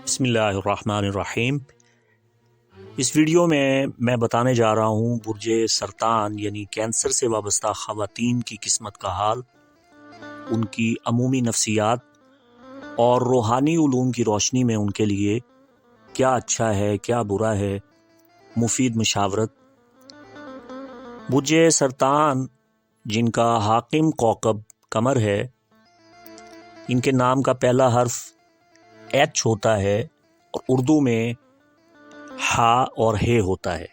بسم اللہ الرحمن الرحیم۔ اس ویڈیو میں بتانے جا رہا ہوں برج سرطان یعنی کینسر سے وابستہ خواتین کی قسمت کا حال، ان کی عمومی نفسیات اور روحانی علوم کی روشنی میں ان کے لیے کیا اچھا ہے کیا برا ہے، مفید مشاورت۔ برج سرطان جن کا حاکم کوکب قمر ہے، ان کے نام کا پہلا حرف ایچ ہوتا ہے اور اردو میں ہا اور ہے ہوتا ہے۔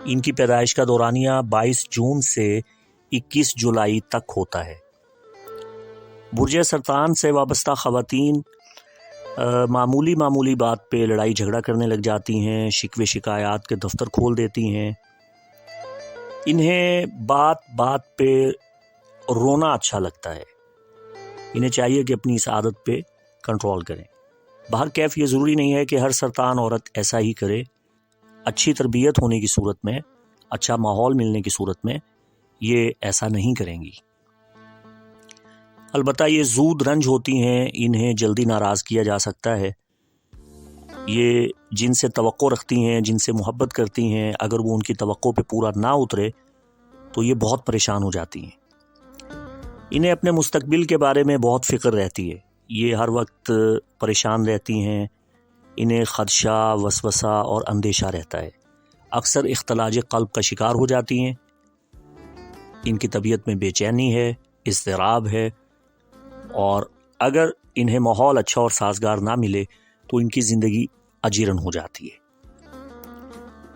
ان کی پیدائش کا دورانیہ 22 جون سے 21 جولائی تک ہوتا ہے۔ برج سرطان سے وابستہ خواتین معمولی بات پہ لڑائی جھگڑا کرنے لگ جاتی ہیں، شکوے شکایات کے دفتر کھول دیتی ہیں۔ انہیں بات پہ رونا اچھا لگتا ہے۔ انہیں چاہیے کہ اپنی اس عادت پہ کنٹرول کریں۔ بہرکیف یہ ضروری نہیں ہے کہ ہر سرطان عورت ایسا ہی کرے۔ اچھی تربیت ہونے کی صورت میں، اچھا ماحول ملنے کی صورت میں یہ ایسا نہیں کریں گی۔ البتہ یہ زود رنج ہوتی ہیں، انہیں جلدی ناراض کیا جا سکتا ہے۔ یہ جن سے توقع رکھتی ہیں، جن سے محبت کرتی ہیں، اگر وہ ان کی توقع پہ پورا نہ اترے تو یہ بہت پریشان ہو جاتی ہیں۔ انہیں اپنے مستقبل کے بارے میں بہت فکر رہتی ہے، یہ ہر وقت پریشان رہتی ہیں، انہیں خدشہ، وسوسہ اور اندیشہ رہتا ہے۔ اکثر اختلاج قلب کا شکار ہو جاتی ہیں۔ ان کی طبیعت میں بے چینی ہے، اضطراب ہے، اور اگر انہیں ماحول اچھا اور سازگار نہ ملے تو ان کی زندگی اجیرن ہو جاتی ہے۔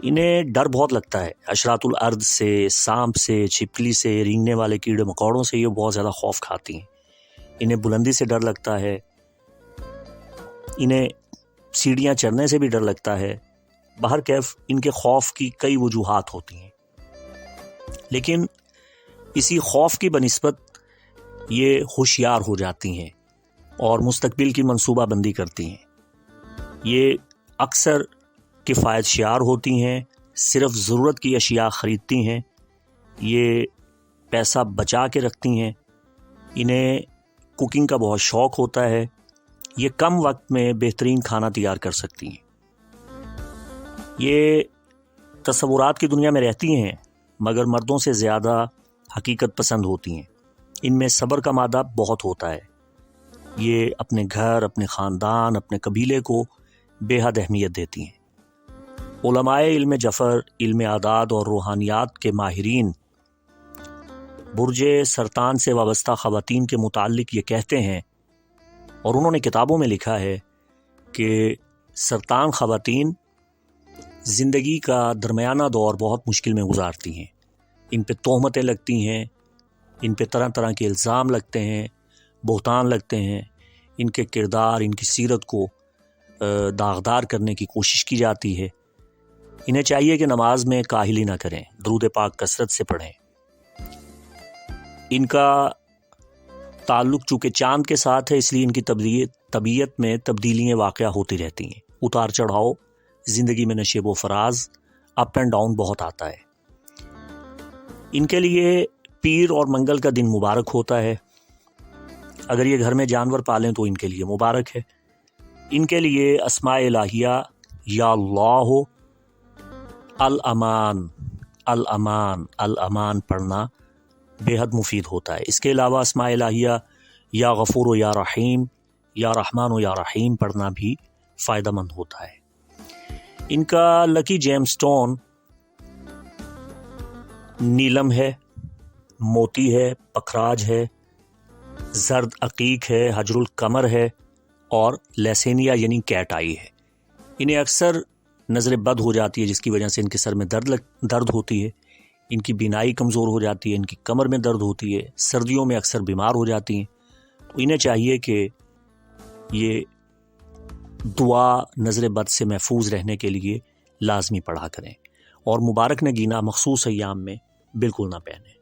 انہیں ڈر بہت لگتا ہے، حشرات الارض سے، سانپ سے، چھپکلی سے، رینگنے والے کیڑے مکوڑوں سے یہ بہت زیادہ خوف کھاتی ہیں۔ انہیں بلندی سے ڈر لگتا ہے، انہیں سیڑھیاں چڑھنے سے بھی ڈر لگتا ہے۔ بہرکیف ان کے خوف کی کئی وجوہات ہوتی ہیں، لیکن اسی خوف کی بنسبت یہ ہوشیار ہو جاتی ہیں اور مستقبل کی منصوبہ بندی کرتی ہیں۔ یہ اکثر کفایت شعار ہوتی ہیں، صرف ضرورت کی اشیاء خریدتی ہیں، یہ پیسہ بچا کے رکھتی ہیں۔ انہیں کوکنگ کا بہت شوق ہوتا ہے، یہ کم وقت میں بہترین کھانا تیار کر سکتی ہیں۔ یہ تصورات کی دنیا میں رہتی ہیں مگر مردوں سے زیادہ حقیقت پسند ہوتی ہیں۔ ان میں صبر کا مادہ بہت ہوتا ہے۔ یہ اپنے گھر، اپنے خاندان، اپنے قبیلے کو بے حد اہمیت دیتی ہیں۔ علماء علم جفر، علم اعداد اور روحانیات کے ماہرین برج سرطان سے وابستہ خواتین کے متعلق یہ کہتے ہیں، اور انہوں نے کتابوں میں لکھا ہے کہ سرطان خواتین زندگی کا درمیانہ دور بہت مشکل میں گزارتی ہیں۔ ان پہ تہمتیں لگتی ہیں، ان پہ طرح طرح کے الزام لگتے ہیں، بہتان لگتے ہیں، ان کے کردار، ان کی سیرت کو داغدار کرنے کی کوشش کی جاتی ہے۔ انہیں چاہیے کہ نماز میں کاہلی نہ کریں، درود پاک کثرت سے پڑھیں۔ ان کا تعلق چونکہ چاند کے ساتھ ہے، اس لیے ان کی طبیعت میں تبدیلیاں واقع ہوتی رہتی ہیں، اتار چڑھاؤ، زندگی میں نشیب و فراز، اپ اینڈ ڈاؤن بہت آتا ہے۔ ان کے لیے پیر اور منگل کا دن مبارک ہوتا ہے۔ اگر یہ گھر میں جانور پالیں تو ان کے لیے مبارک ہے۔ ان کے لیے اسماء الہیہ یا اللہ، الامان، الامان، الامان پڑھنا بے حد مفید ہوتا ہے۔ اس کے علاوہ اسماء الہیہ یا غفور و یا رحیم، یا رحمان و یا رحیم پڑھنا بھی فائدہ مند ہوتا ہے۔ ان کا لکی جیم سٹون نیلم ہے، موتی ہے، پکھراج ہے، زرد عقیق ہے، حجر القمر ہے اور لیسینیا یعنی کیٹ آئی ہے۔ انہیں اکثر نظر بد ہو جاتی ہے، جس کی وجہ سے ان کے سر میں درد ہوتی ہے، ان کی بینائی کمزور ہو جاتی ہے، ان کی کمر میں درد ہوتی ہے، سردیوں میں اکثر بیمار ہو جاتی ہیں۔ تو انہیں چاہیے کہ یہ دعا نظر بد سے محفوظ رہنے کے لیے لازمی پڑھا کریں، اور مبارک نگینہ مخصوص ایام میں بالکل نہ پہنیں۔